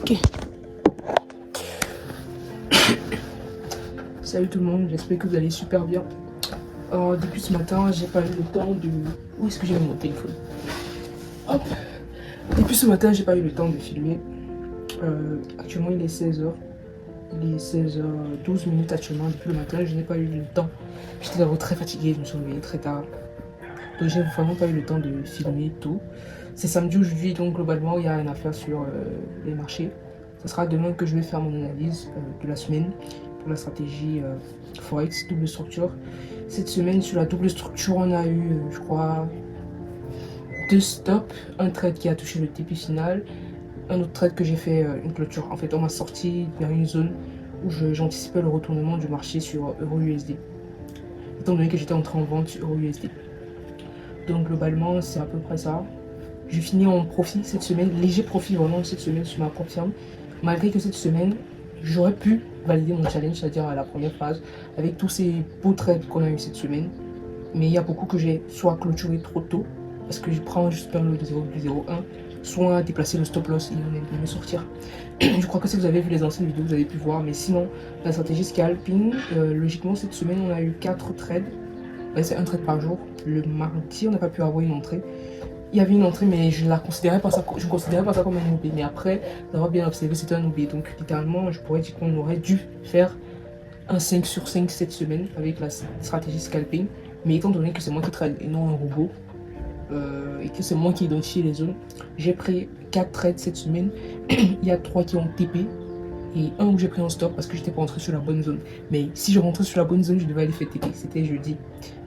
Ok. Salut tout le monde, j'espère que vous allez super bien. Depuis ce matin, j'ai pas eu le temps de... Où est-ce que j'ai mis mon téléphone? Hop. Depuis ce matin, j'ai pas eu le temps de filmer. Actuellement, il est 16h. Il est 16h12 minutes actuellement. Depuis le matin, je n'ai pas eu le temps. J'étais d'abord très fatiguée, je me suis réveillée très tard. Donc j'ai vraiment pas eu le temps de filmer tout. C'est samedi aujourd'hui, donc globalement, il y a une affaire sur les marchés. Ce sera demain que je vais faire mon analyse de la semaine pour la stratégie Forex, double structure. Cette semaine, sur la double structure, on a eu, je crois, 2 stops. Un trade qui a touché le TP final. Un autre trade que j'ai fait une clôture. En fait, on m'a sorti vers une zone où j'anticipais le retournement du marché sur EURUSD. Étant donné que j'étais entré en vente sur EURUSD. Donc globalement, c'est à peu près ça. Je finis en profit cette semaine, léger profit vraiment cette semaine sur ma propre firme. Malgré que cette semaine, j'aurais pu valider mon challenge, c'est-à-dire à la première phase, avec tous ces beaux trades qu'on a eu cette semaine. Mais il y a beaucoup que j'ai soit clôturé trop tôt, parce que je prends juste un lot de 0,01, soit déplacer le stop loss et me sortir. Je crois que si vous avez vu les anciennes vidéos, vous avez pu voir. Mais sinon, la stratégie scalping, logiquement cette semaine, on a eu 4 trades. C'est un trade par jour. Le mardi, on n'a pas pu avoir une entrée. Il y avait une entrée, mais je ne considérais pas ça comme un OB. Mais après d'avoir bien observé, c'était un OB. Donc littéralement, je pourrais dire qu'on aurait dû faire un 5 sur 5 cette semaine avec la stratégie scalping. Mais étant donné que c'est moi qui trade et non un robot, et que c'est moi qui identifie les zones, j'ai pris 4 trades cette semaine. Il y a 3 qui ont TP. Et un où j'ai pris un stop parce que j'étais pas rentré sur la bonne zone. Mais si je rentrais sur la bonne zone, je devais aller faire TP. C'était jeudi.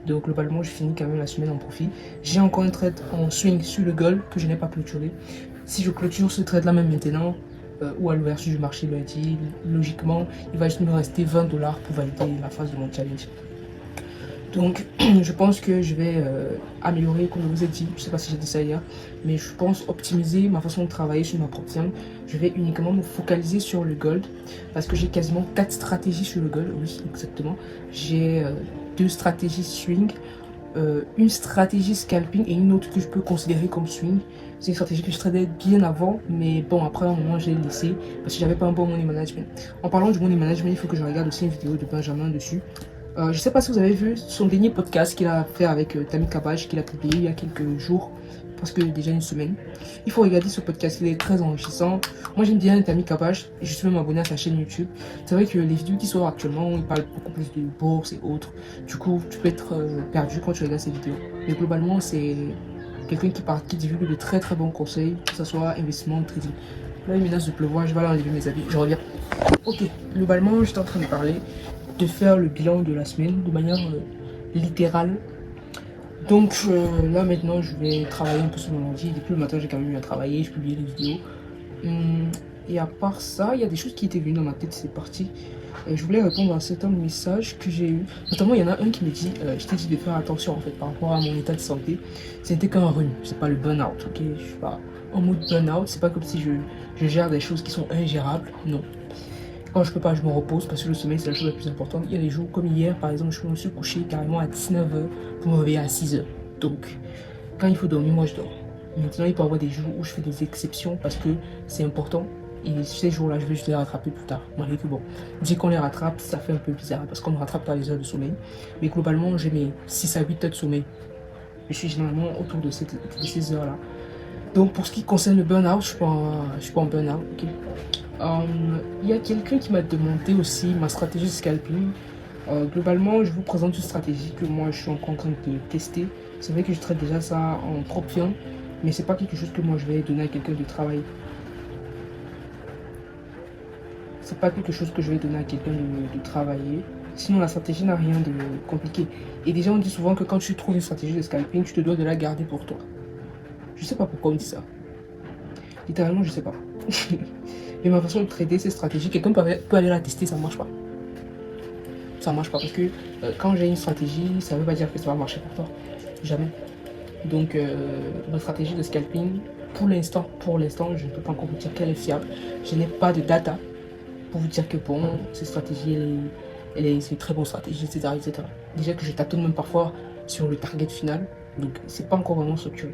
Donc globalement, je finis quand même la semaine en profit. J'ai encore un trade en swing sur le gold que je n'ai pas clôturé. Si je clôture ce trade là même maintenant, ou à l'ouverture du marché lundi, logiquement, il va juste me rester 20 $ pour valider la phase de mon challenge. Donc je pense que je vais améliorer, comme je vous ai dit, je sais pas si j'ai dit ça hier, mais je pense optimiser ma façon de travailler sur ma propre firme. Je vais uniquement me focaliser sur le gold, parce que j'ai quasiment 4 stratégies sur le gold, oui exactement. J'ai 2 stratégies swing, une stratégie scalping et une autre que je peux considérer comme swing. C'est une stratégie que je tradais bien avant, mais bon, après un moment j'ai laissé parce que j'avais pas un bon money management. En parlant du money management, il faut que je regarde aussi une vidéo de Benjamin dessus. Je sais pas si vous avez vu son dernier podcast qu'il a fait avec Tammy Kabash, qu'il a publié il y a quelques jours, parce que déjà une semaine. Il faut regarder ce podcast, il est très enrichissant. Moi j'aime bien Tammy Kabash, et je suis même abonné à sa chaîne YouTube. C'est vrai que les vidéos qui sortent actuellement, il parle beaucoup plus de bourse et autres. Du coup, tu peux être perdu quand tu regardes ces vidéos. Mais globalement, c'est quelqu'un qui divulgue de très très bons conseils, que ce soit investissement ou trading. Là, il menace de pleuvoir, je vais aller enlever mes habits, je reviens. Ok, globalement, j'étais en train de parler de faire le bilan de la semaine de manière littérale. Donc là maintenant je vais travailler un peu sur mon ordi. Depuis le matin j'ai quand même eu à travailler, je publie les vidéos. Et à part ça, il y a des choses qui étaient venues dans ma tête, c'est parti. Je voulais répondre à certains messages que j'ai eu. Notamment il y en a un qui me dit, je t'ai dit de faire attention en fait par rapport à mon état de santé. C'était qu'un rhume, c'est pas le burn-out, ok? Je suis pas en mode burn-out, c'est pas comme si je gère des choses qui sont ingérables, non. Quand je peux pas, je me repose parce que le sommeil c'est la chose la plus importante. Il y a des jours comme hier par exemple, je me suis couché carrément à 19h pour me réveiller à 6h. Donc quand il faut dormir, moi je dors. Maintenant il peut y avoir des jours où je fais des exceptions parce que c'est important. Et ces jours-là, je vais juste les rattraper plus tard. Malgré que bon, dès qu'on les rattrape, ça fait un peu bizarre parce qu'on ne rattrape pas les heures de sommeil. Mais globalement, j'ai mes 6 à 8 heures de sommeil. Je suis généralement autour de ces heures-là. Donc pour ce qui concerne le burn-out, je suis pas en burn-out, ok. Il y a quelqu'un qui m'a demandé aussi ma stratégie de scalping. Globalement, je vous présente une stratégie que moi je suis encore en train de tester. C'est vrai que je traite déjà ça en propre firme, mais c'est pas quelque chose que moi je vais donner à quelqu'un de travailler. C'est pas quelque chose que je vais donner à quelqu'un de travailler. Sinon, la stratégie n'a rien de compliqué. Et déjà, on dit souvent que quand tu trouves une stratégie de scalping, tu te dois de la garder pour toi. Je sais pas pourquoi on dit ça. Littéralement, je sais pas. Mais ma façon de trader ces stratégies, quelqu'un peut aller la tester, ça marche pas. Ça marche pas parce que quand j'ai une stratégie, ça veut pas dire que ça va marcher pour toi. Jamais. Donc, ma stratégie de scalping, pour l'instant, je ne peux pas encore vous dire qu'elle est fiable. Je n'ai pas de data pour vous dire que bon, cette stratégie, c'est une très bonne stratégie, etc., etc. Déjà que je tâtonne même parfois sur le target final. Donc, c'est pas encore vraiment structuré.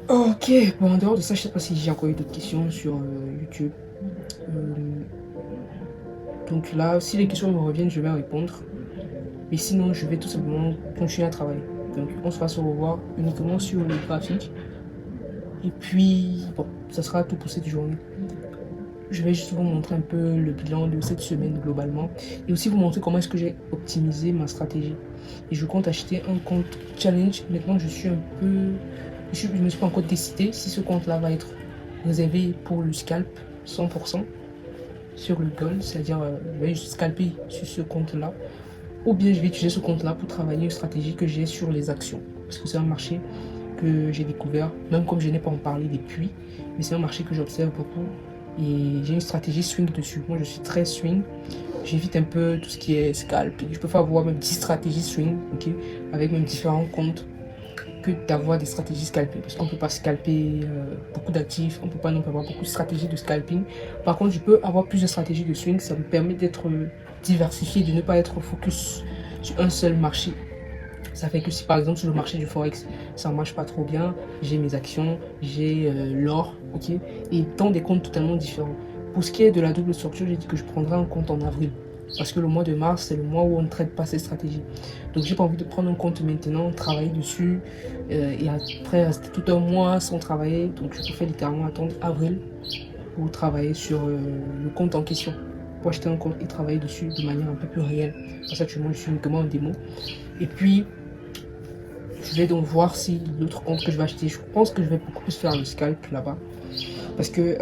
Ok, bon, en dehors de ça, je sais pas si j'ai encore eu d'autres questions sur YouTube. Euh, donc là, si les questions me reviennent, je vais répondre. Mais sinon, je vais tout simplement continuer à travailler. Donc, on se va se revoir uniquement sur le graphique. Et puis, bon, ça sera tout pour cette journée. Je vais juste vous montrer un peu le bilan de cette semaine globalement. Et aussi vous montrer comment est-ce que j'ai optimisé ma stratégie. Et je compte acheter un compte challenge. Maintenant, je suis un peu... Je ne me suis pas encore décidé si ce compte-là va être réservé pour le scalp 100% sur le gold. C'est-à-dire, je vais scalper sur ce compte-là. Ou bien je vais utiliser ce compte-là pour travailler une stratégie que j'ai sur les actions. Parce que c'est un marché que j'ai découvert, même comme je n'ai pas en parlé depuis. Mais c'est un marché que j'observe beaucoup. Et j'ai une stratégie swing dessus. Moi, je suis très swing. J'évite un peu tout ce qui est scalp. Je peux pas avoir même 10 stratégies swing, ok, avec même différents comptes, que d'avoir des stratégies scalpées. Parce qu'on peut pas scalper beaucoup d'actifs. On peut pas non plus avoir beaucoup de stratégies de scalping. Par contre, je peux avoir plusieurs stratégies de swing. Ça me permet d'être diversifié, de ne pas être focus sur un seul marché. Ça fait que si par exemple sur le marché du Forex, ça ne marche pas trop bien, j'ai mes actions, j'ai l'or, ok, et dans des comptes totalement différents. Pour ce qui est de la double structure, j'ai dit que je prendrai un compte en avril. Parce que le mois de mars, c'est le mois où on ne traite pas ces stratégies. Donc j'ai pas envie de prendre un compte maintenant, travailler dessus, et après rester tout un mois sans travailler. Donc je préfère littéralement attendre avril pour travailler sur le compte en question. Pour acheter un compte et travailler dessus de manière un peu plus réelle. Parce que actuellement, je suis uniquement en démo. Et puis, je vais donc voir si l'autre compte que je vais acheter, je pense que je vais beaucoup plus faire le scalp là-bas. Parce que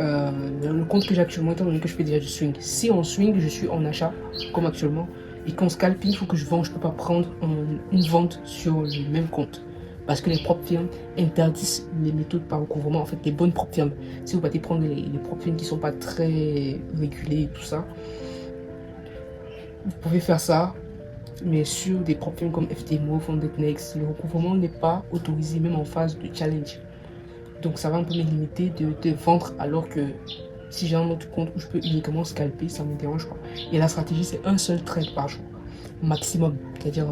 le compte que j'ai actuellement, étant donné que je fais déjà du swing, si on swing, je suis en achat, comme actuellement. Et quand scalping, il faut que je vende, je ne peux pas prendre une vente sur le même compte. Parce que les propres firmes interdisent les méthodes par recouvrement, en fait, les bonnes propres firmes. Si vous partez prendre les propres firmes qui ne sont pas très régulées et tout ça, vous pouvez faire ça. Mais sur des problèmes comme FTMO, FoundedNext, le recouvrement n'est pas autorisé même en phase de challenge. Donc ça va un peu me limiter de vendre alors que si j'ai un autre compte où je peux uniquement scalper, ça ne me dérange pas. Et la stratégie, c'est un seul trade par jour, maximum. C'est-à-dire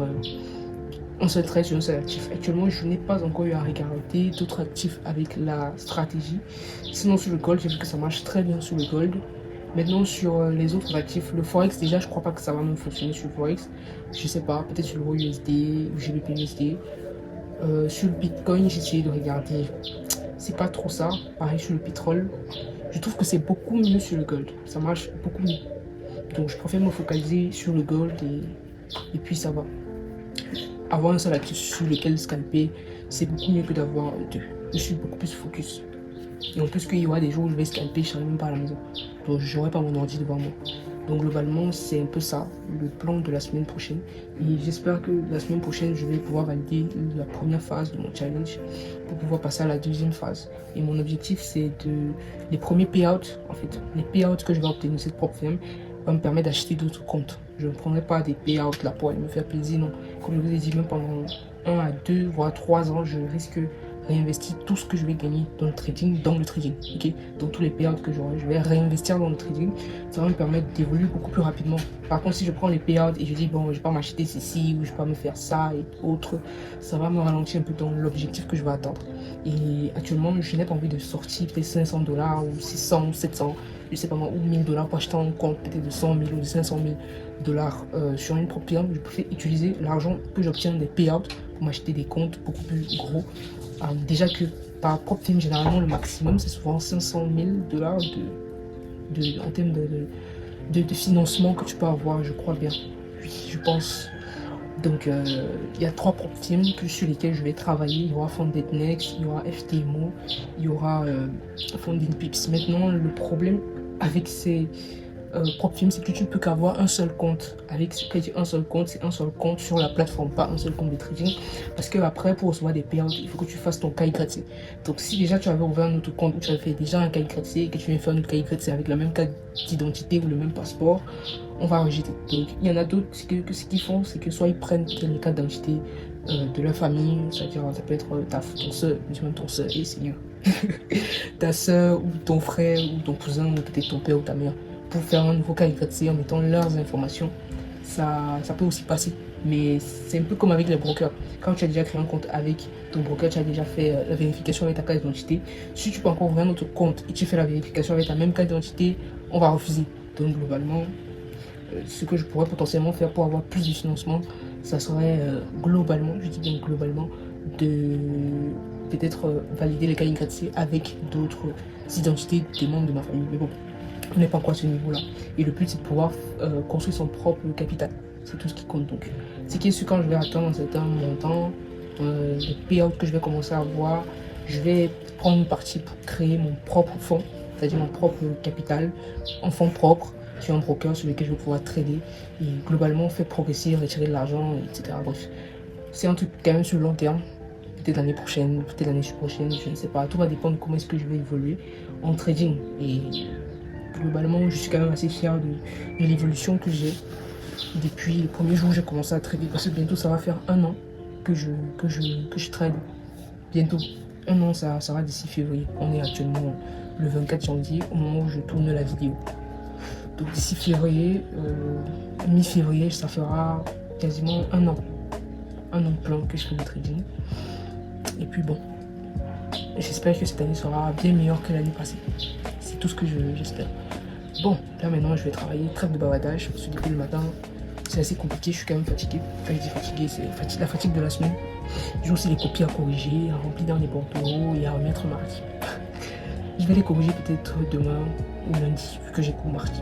un seul trade sur un seul actif. Actuellement, je n'ai pas encore eu à regarder d'autres actifs avec la stratégie. Sinon, sur le gold, j'ai vu que ça marche très bien sur le gold. Maintenant, sur les autres actifs, le Forex, déjà, je crois pas que ça va même fonctionner sur le Forex. Je sais pas, peut-être sur le USD ou GBP/USD. Sur le Bitcoin, j'ai essayé de regarder. C'est pas trop ça. Pareil sur le pétrole. Je trouve que c'est beaucoup mieux sur le gold. Ça marche beaucoup mieux. Donc, je préfère me focaliser sur le gold et puis ça va. Avoir un seul actif sur lequel scalper, c'est beaucoup mieux que d'avoir deux. Je suis beaucoup plus focus. Et en plus qu'il y aura des jours où je vais scalper, je serai même pas à la maison. Donc je n'aurai pas mon ordi devant moi. Donc globalement, c'est un peu ça, le plan de la semaine prochaine. Et j'espère que la semaine prochaine, je vais pouvoir valider la première phase de mon challenge pour pouvoir passer à la deuxième phase. Et mon objectif, c'est les premiers payouts, en fait, les payouts que je vais obtenir de cette propre firme va me permettre d'acheter d'autres comptes. Je ne prendrai pas des payouts là pour aller me faire plaisir, non. Comme je vous ai dit, même pendant 1 à 2, voire 3 ans, je risque réinvestir tout ce que je vais gagner dans le trading, ok, donc tous les payouts que j'aurai, je vais réinvestir dans le trading. Ça va me permettre d'évoluer beaucoup plus rapidement. Par contre, si je prends les payouts et je dis bon, je vais pas m'acheter ceci ou je vais pas me faire ça et autres, ça va me ralentir un peu dans l'objectif que je vais atteindre. Et actuellement, je n'ai pas envie de sortir peut-être 500 dollars ou 600 ou 700, je sais pas moi, ou 1000 dollars pour acheter un compte peut-être de 100 000 ou de 500 000 dollars sur une propre firme. Je préfère utiliser l'argent que j'obtiens des payouts pour m'acheter des comptes beaucoup plus gros. Déjà que par propre firme, généralement, le maximum, c'est souvent 500 000 dollars en termes de financement que tu peux avoir, je crois bien. Oui, je pense. Donc, il y a 3 propres firmes sur lesquelles je vais travailler. Il y aura FoundedNext, il y aura FTMO, il y aura FoundedPips. Maintenant, le problème avec ces propres firmes, c'est que tu ne peux qu'avoir un seul compte. Avec ce que dit un seul compte, c'est un seul compte sur la plateforme, pas un seul compte de trading. Parce que après, pour recevoir des payouts, il faut que tu fasses ton KYC. Donc, si déjà tu avais ouvert un autre compte où tu avais fait déjà un KYC et que tu viens faire un autre KYC avec la même carte d'identité ou le même passeport, on va rejeter. Donc, il y en a d'autres que ce qu'ils font, c'est que soit ils prennent les cartes d'identité de leur famille, c'est-à-dire ça peut être ton soeur, même ton soeur, et Seigneur, ta soeur ou ton frère ou ton cousin ou peut-être ton père ou ta mère, pour faire un nouveau KYC en mettant leurs informations. Ça peut aussi passer. Mais c'est un peu comme avec les brokers. Quand tu as déjà créé un compte avec ton broker, tu as déjà fait la vérification avec ta carte d'identité. Si tu peux encore ouvrir un autre compte et tu fais la vérification avec ta même carte d'identité, on va refuser. Donc globalement, ce que je pourrais potentiellement faire pour avoir plus de financement, ça serait globalement, je dis bien globalement, de peut-être valider les cas C avec d'autres identités des membres de ma famille. Mais bon, on n'est pas encore à ce niveau-là. Et le but, c'est de pouvoir construire son propre capital. C'est tout ce qui compte donc. Ce qui est sûr, quand je vais atteindre un certain montant, les payouts que je vais commencer à avoir, je vais prendre une partie pour créer mon propre fonds, c'est-à-dire mon propre capital, en fonds propre, sur un broker sur lequel je vais pouvoir trader et globalement faire progresser, retirer de l'argent, etc. Bref, c'est un truc quand même sur le long terme. Peut-être l'année prochaine, peut-être l'année prochaine, je ne sais pas. Tout va dépendre de comment est-ce que je vais évoluer en trading. Et globalement, je suis quand même assez fier de l'évolution que j'ai depuis le premier jour où j'ai commencé à trader. Parce que bientôt, ça va faire 1 an que je trade. Bientôt. 1 an, ça va d'ici février. On est actuellement le 24 janvier, au moment où je tourne la vidéo. Donc d'ici février, mi-février, ça fera quasiment 1 an. 1 an plein que je fais du trading. Et puis bon, j'espère que cette année sera bien meilleure que l'année passée. C'est tout ce que j'espère. Bon, là maintenant je vais travailler, trêve de bavardage, parce que depuis le matin, c'est assez compliqué, je suis quand même fatigué. Quand je dis fatigué, c'est la fatigue de la semaine. J'ai aussi les copies à corriger, à remplir dans les bandeaux et à remettre mardi. Je vais les corriger peut-être demain ou lundi, vu que j'ai cours mardi.